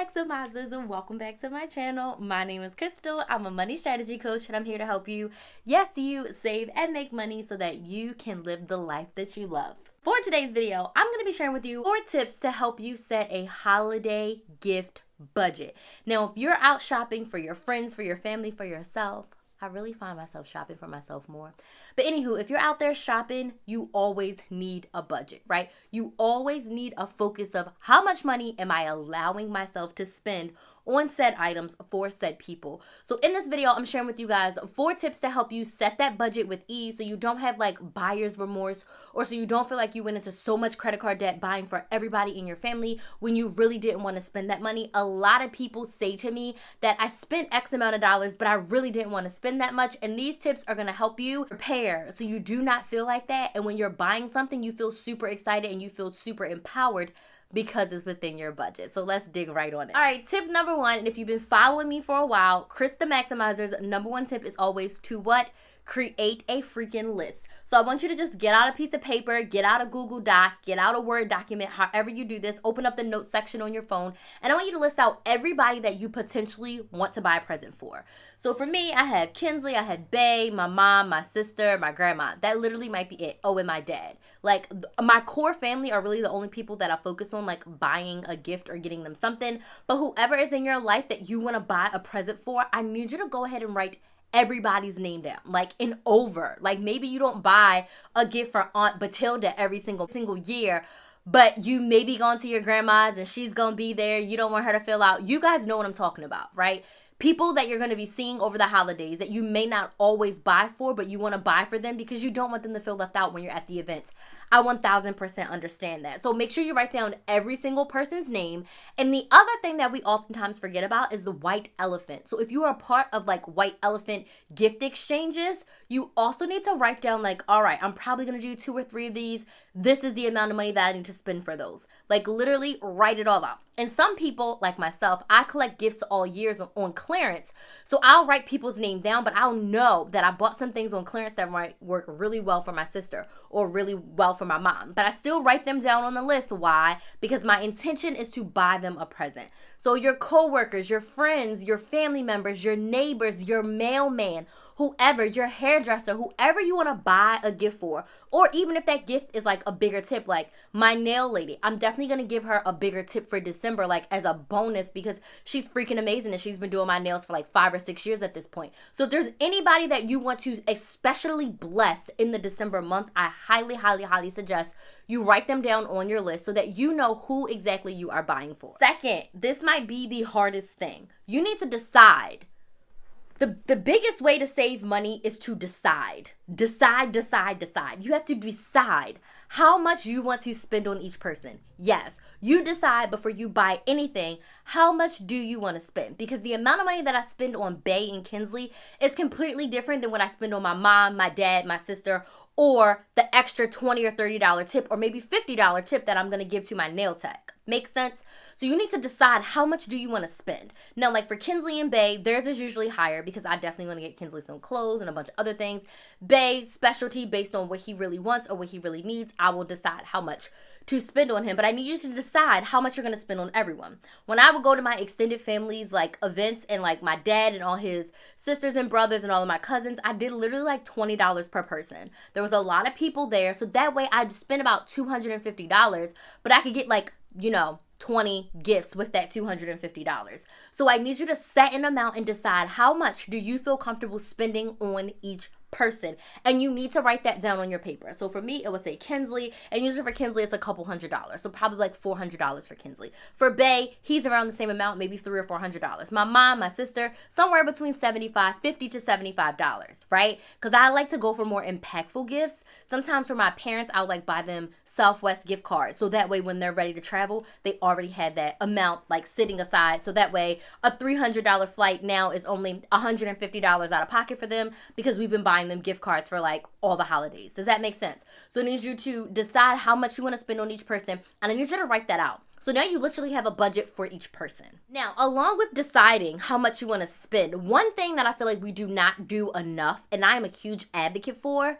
Maximizers, and welcome back to my channel. My name is Crystal. I'm a money strategy coach, and I'm here to help you, yes, you save and make money so that you can live the life that you love. For today's video, I'm going to be sharing with you 4 tips to help you set a holiday gift budget. Now, if you're out shopping for your friends, for your family, for yourself, I really find myself shopping for myself more. But anywho, if you're out there shopping, you always need a budget, right? You always need a focus of how much money am I allowing myself to spend on said items for said people. So in this video, I'm sharing with you guys 4 tips to help you set that budget with ease so you don't have like buyer's remorse, or so you don't feel like you went into so much credit card debt buying for everybody in your family when you really didn't want to spend that money. A lot of people say to me that I spent X amount of dollars, but I really didn't want to spend that much. And these tips are going to help you prepare so you do not feel like that. And when you're buying something, you feel super excited and you feel super empowered because it's within your budget. So let's dig right on it. All right, tip number 1, and if you've been following me for a while, Krys the Maximizer's number 1 tip is always to what? Create a freaking list. So I want you to just get out a piece of paper, get out a Google Doc, get out a Word document, however you do this, open up the notes section on your phone, and I want you to list out everybody that you potentially want to buy a present for. So for me, I have Kinsley, I have Bae, my mom, my sister, my grandma. That literally might be it. Oh, and my dad. Like, my core family are really the only people that I focus on, like, buying a gift or getting them something. But whoever is in your life that you want to buy a present for, I need you to go ahead and write everybody's name down, like in over. Like, maybe you don't buy a gift for Aunt Batilda every single year, but you maybe gone to your grandma's and she's gonna be there. You don't want her to fill out. You guys know what I'm talking about, right? People that you're going to be seeing over the holidays that you may not always buy for, but you want to buy for them because you don't want them to feel left out when you're at the events. I 1000% understand that. So make sure you write down every single person's name. And the other thing that we oftentimes forget about is the white elephant. So if you are a part of like white elephant gift exchanges, you also need to write down like, all right, I'm probably going to do 2 or 3 of these. This is the amount of money that I need to spend for those. Like, literally write it all out. And some people, like myself, I collect gifts all years on clearance. So I'll write people's name down, but I'll know that I bought some things on clearance that might work really well for my sister or really well for my mom. But I still write them down on the list. Why? Because my intention is to buy them a present. So your coworkers, your friends, your family members, your neighbors, your mailman, whoever, your hairdresser, whoever you want to buy a gift for, or even if that gift is like a bigger tip, like my nail lady, I'm definitely going to give her a bigger tip for December, like as a bonus, because she's freaking amazing and she's been doing my nails for like 5 or 6 years at this point. So if there's anybody that you want to especially bless in the December month, I highly, highly, highly suggest you write them down on your list so that you know who exactly you are buying for. Second, this might be the hardest thing. You need to decide. The biggest way to save money is to decide. Decide. You have to decide how much you want to spend on each person. Yes, you decide before you buy anything, how much do you want to spend? Because the amount of money that I spend on Bae and Kinsley is completely different than what I spend on my mom, my dad, my sister, or the extra $20 or $30 tip, or maybe $50 tip that I'm going to give to my nail tech. Make sense? So you need to decide how much do you want to spend. Now, like for Kinsley and Bae, theirs is usually higher because I definitely want to get Kinsley some clothes and a bunch of other things. Bae, specialty based on what he really wants or what he really needs, I will decide how much to spend on him, but I need you to decide how much you're going to spend on everyone. When I would go to my extended family's like events and like my dad and all his sisters and brothers and all of my cousins, I did literally like $20 per person. There was a lot of people there, so that way I'd spend about $250, but I could get like, 20 gifts with that $250. So I need you to set an amount and decide how much do you feel comfortable spending on each person, and you need to write that down on your paper. So for me, it would say Kinsley, and usually for Kinsley, it's a couple $100s, so probably like $400 for Kinsley. For Bae, he's around the same amount, maybe $300 or $400. My mom, my sister, somewhere between $50 to $75, right? Because I like to go for more impactful gifts. Sometimes for my parents, I'll like buy them Southwest gift cards, so that way when they're ready to travel, they already had that amount like sitting aside, so that way a $300 flight now is only $150 out of pocket for them because we've been buying them gift cards for like all the holidays. Does that make sense? So I need you to decide how much you want to spend on each person, and I need you to write that out. So now you literally have a budget for each person. Now, along with deciding how much you want to spend, one thing that I feel like we do not do enough, and I am a huge advocate for,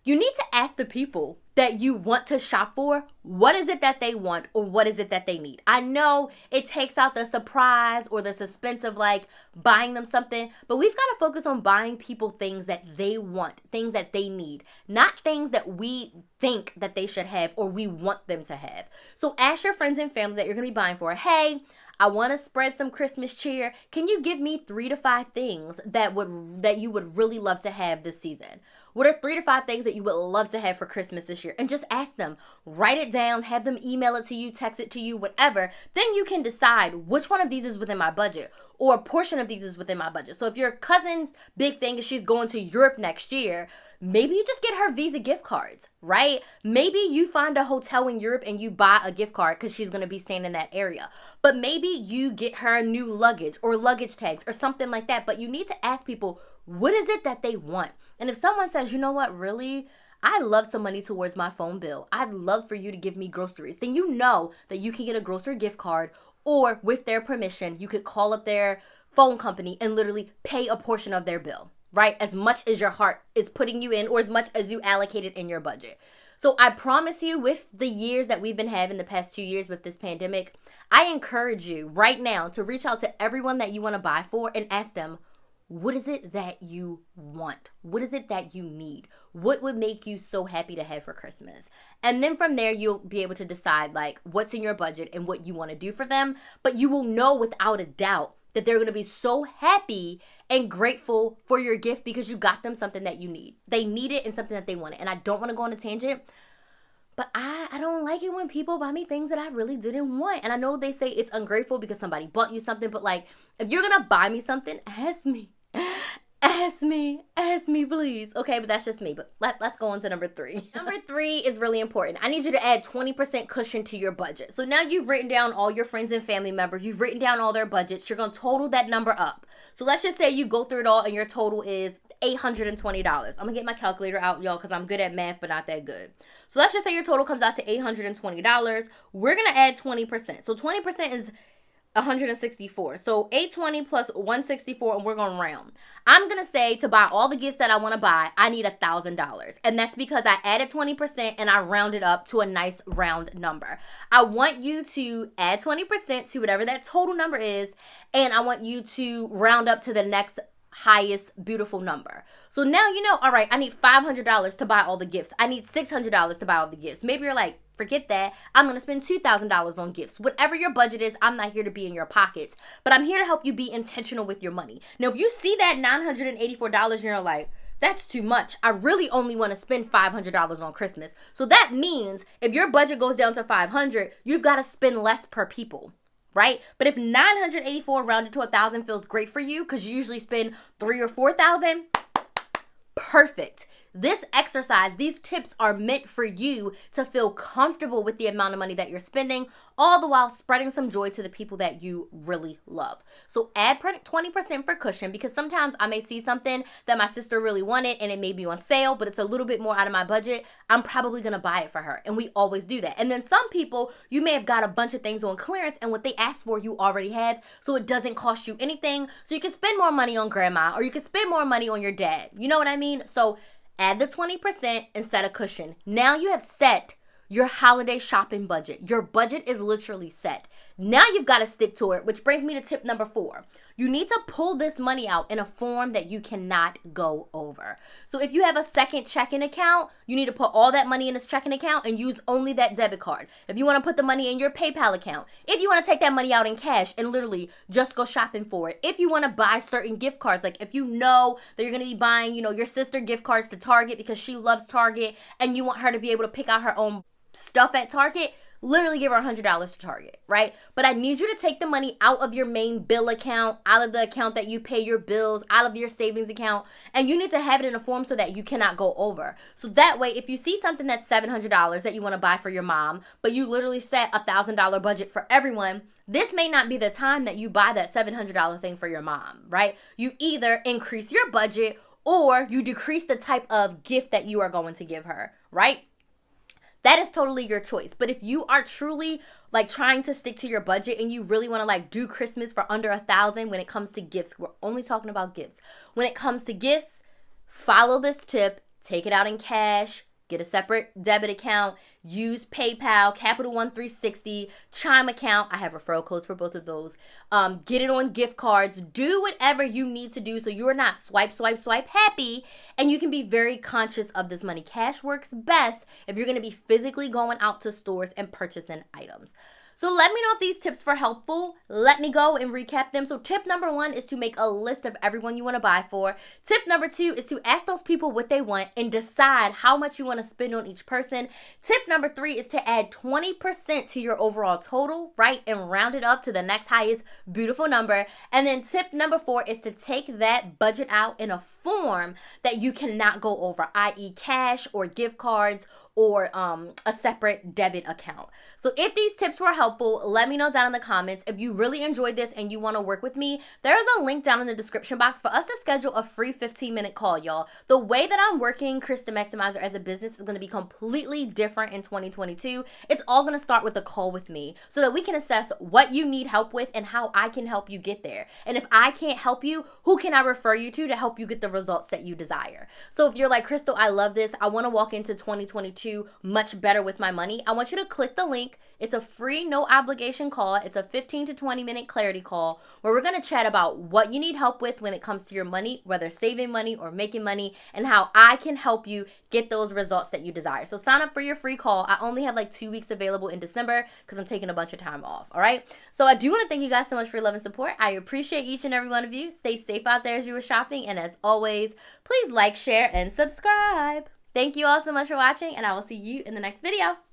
you need to ask the people that you want to shop for, what is it that they want or what is it that they need? I know it takes out the surprise or the suspense of like buying them something, but we've got to focus on buying people things that they want, things that they need, not things that we think that they should have or we want them to have. So ask your friends and family that you're going to be buying for, hey, I want to spread some Christmas cheer. Can you give me 3 to 5 things that you would really love to have this season? What are 3 to 5 things that you would love to have for Christmas this year? And just ask them. Write it down. Have them email it to you, text it to you, whatever. Then you can decide which one of these is within my budget or a portion of these is within my budget. So if your cousin's big thing is she's going to Europe next year, maybe you just get her Visa gift cards, right? Maybe you find a hotel in Europe and you buy a gift card because she's going to be staying in that area. But maybe you get her new luggage or luggage tags or something like that. But you need to ask people, what is it that they want? And if someone says, you know what, really, I love some money towards my phone bill. I'd love for you to give me groceries. Then you know that you can get a grocery gift card, or with their permission, you could call up their phone company and literally pay a portion of their bill, right? As much as your heart is putting you in or as much as you allocated in your budget. So I promise you, with the years that we've been having the past 2 years with this pandemic, I encourage you right now to reach out to everyone that you want to buy for and ask them, what is it that you want? What is it that you need? What would make you so happy to have for Christmas? And then from there, you'll be able to decide like what's in your budget and what you want to do for them. But you will know without a doubt that they're going to be so happy and grateful for your gift because you got them something that you need. They need it and something that they wanted. And I don't want to go on a tangent, but I don't like it when people buy me things that I really didn't want. And I know they say it's ungrateful because somebody bought you something, but like if you're going to buy me something, ask me. Ask me, please. Okay, but that's just me. But let's go on to number 3. Number 3 is really important. I need you to add 20% cushion to your budget. So now you've written down all your friends and family members. You've written down all their budgets. You're going to total that number up. So let's just say you go through it all and your total is $820. I'm going to get my calculator out, y'all, because I'm good at math, but not that good. So let's just say your total comes out to $820. We're going to add 20%. So 20% is 164. So 820 plus 164, and we're going to round. I'm going to say to buy all the gifts that I want to buy, I need $1,000. And that's because I added 20% and I rounded up to a nice round number. I want you to add 20% to whatever that total number is, and I want you to round up to the next highest beautiful number. So now you know, all right, I need $500 to buy all the gifts. I need $600 to buy all the gifts. Maybe you're like, forget that. I'm going to spend $2,000 on gifts. Whatever your budget is, I'm not here to be in your pockets, but I'm here to help you be intentional with your money. Now, if you see that $984 and you're like, that's too much. I really only want to spend $500 on Christmas. So that means if your budget goes down to $500, you've got to spend less per people. Right? But if 984 rounded to 1,000 feels great for you because you usually spend 3,000 or 4,000, perfect. This exercise, these tips are meant for you to feel comfortable with the amount of money that you're spending, all the while spreading some joy to the people that you really love. So add 20% for cushion, because sometimes I may see something that my sister really wanted and it may be on sale, but it's a little bit more out of my budget. I'm probably going to buy it for her. And we always do that. And then some people, you may have got a bunch of things on clearance and what they asked for, you already have. So it doesn't cost you anything. So you can spend more money on grandma, or you can spend more money on your dad. You know what I mean? So add the 20% and set a cushion. Now you have set your holiday shopping budget. Your budget is literally set. Now you've got to stick to it, which brings me to tip number 4. You need to pull this money out in a form that you cannot go over. So if you have a second checking account, you need to put all that money in this checking account and use only that debit card. If you want to put the money in your PayPal account, if you want to take that money out in cash and literally just go shopping for it, if you want to buy certain gift cards, like if you know that you're going to be buying, your sister gift cards to Target because she loves Target and you want her to be able to pick out her own stuff at Target, literally give her $100 to Target, right? But I need you to take the money out of your main bill account, out of the account that you pay your bills, out of your savings account, and you need to have it in a form so that you cannot go over. So that way, if you see something that's $700 that you want to buy for your mom, but you literally set a $1,000 budget for everyone, this may not be the time that you buy that $700 thing for your mom, right? You either increase your budget or you decrease the type of gift that you are going to give her, right? That is totally your choice. But if you are truly like trying to stick to your budget and you really want to like do Christmas for under $1,000 when it comes to gifts, we're only talking about gifts. When it comes to gifts, follow this tip, take it out in cash, get a separate debit account, use PayPal, Capital One 360, Chime account. I have referral codes for both of those. Get it on gift cards. Do whatever you need to do so you are not swipe, swipe, swipe happy, and you can be very conscious of this money. Cash works best if you're going to be physically going out to stores and purchasing items. So let me know if these tips were helpful. Let me go and recap them. So tip number 1 is to make a list of everyone you want to buy for. Tip number 2 is to ask those people what they want and decide how much you want to spend on each person. Tip number 3 is to add 20% to your overall total, right? And round it up to the next highest beautiful number. And then tip number 4 is to take that budget out in a form that you cannot go over, i.e. cash or gift cards or a separate debit account. So if these tips were helpful, let me know down in the comments. If you really enjoyed this and you want to work with me, there's a link down in the description box for us to schedule a free 15-minute call, y'all. The way that I'm working Krys the Maximizer as a business is going to be completely different in 2022. It's all going to start with a call with me so that we can assess what you need help with and how I can help you get there. And if I can't help you, who can I refer you to help you get the results that you desire? So if you're like, Crystal, I love this, I want to walk into 2022 much better with my money, I want you to click the link. It's a free, no obligation call. It's a 15 to 20 minute clarity call where we're going to chat about what you need help with when it comes to your money, whether saving money or making money, and how I can help you get those results that you desire. So sign up for your free call. I only have like 2 weeks available in December because I'm taking a bunch of time off. All right. So I do want to thank you guys so much for your love and support. I appreciate each and every one of you. Stay safe out there as you are shopping. And as always, please like, share, and subscribe. Thank you all so much for watching, and I will see you in the next video.